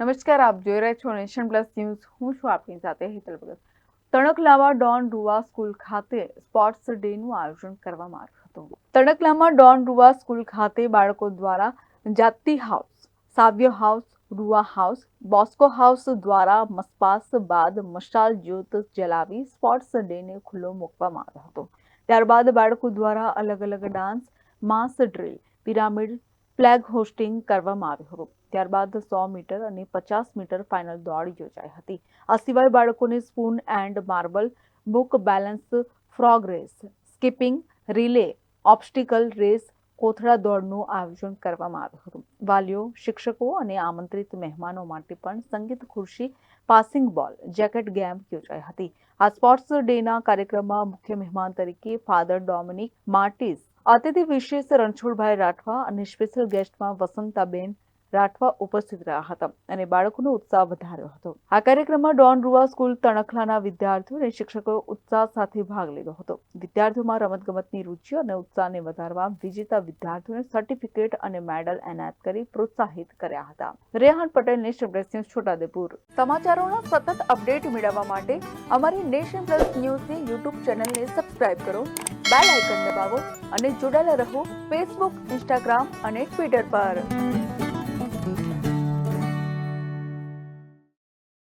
નમસ્કાર, આપ જોઈ રહ્યા છો નેશન પ્લસ ન્યૂઝ. હું છું આપની સાથે હેતલ ભગત. તણખલામાં ડોન રૂવા સ્કૂલ ખાતે સ્પોર્ટ્સ ડેનું આયોજન કરવામાં આવ્યું હતું. તણખલામાં ડોન રૂવા સ્કૂલ ખાતે બાળકો દ્વારા જાતિ હાઉસ, સાવ્ય હાઉસ, રૂવા હાઉસ, બોસ્કો હાઉસ દ્વારા મસપાસ બાદ મશાલ જ્યોત જલાવી સ્પોર્ટ્સ ડેને ખુલ્લો મૂકવામાં આવ્યો હતો. ત્યારબાદ બાળકો દ્વારા અલગ અલગ ડાન્સ, માસ ડ્રીલ, પિરામિડ, ફ્લેગ હોસ્ટિંગ કરવામાં આવ્યું હતું. ત્યારબાદ 100 મીટર અને 50 મીટર ફાઇનલ દોડ યોજાઈ હતી. આ સિવાય બાળકોને spoon and marble, book balance, frog race, skipping, relay, obstacle race, કોથળા દોડનું આયોજન કરવામાં આવ્યું હતું. વાલીઓ, શિક્ષકો અને આમંત્રિત મહેમાનો માટે પણ સંગીત ખુરશી, પાસિંગ બોલ, જેકેટ ગેમ યોજાઈ હતી. આ સ્પોર્ટ્સ ડેના કાર્યક્રમમાં મુખ્ય મહેમાન તરીકે ફાધર ડોમિનિક માર્ટિસ, અતિથિ વિશેષ રણછોડભાઈ રાઠવા અને સ્પેશિયલ ગેસ્ટમાં વસંતાબેન રાઠવા ઉપસ્થિત રહ્યા હતા અને બાળકોનો ઉત્સાહ વધાર્યો હતો. આ કાર્યક્રમમાં ડોન રૂવા સ્કૂલ તણખલાના વિદ્યાર્થીઓ અને શિક્ષકોએ ઉત્સાહ સાથે ભાગ લીધો હતો. વિદ્યાર્થીઓમાં રમતગમતની રુચિ અને ઉત્સાહને વધારવા વિજેતા વિદ્યાર્થીઓને સર્ટિફિકેટ અને મેડલ એનાયત કરી પ્રોત્સાહિત કર્યા હતા. Rehan Patel, nation plus news, Chhotaudepur. સમાચારોના સતત અપડેટ મેળવવા માટે અમારી નેશન પ્લસ ન્યૂઝની યુટ્યુબ ચેનલને સબસ્ક્રાઇબ કરો, બેલ આઇકન દબાવો અને જોડાયેલા રહો ફેસબુક, ઇન્સ્ટાગ્રામ અને ટ્વિટર પર.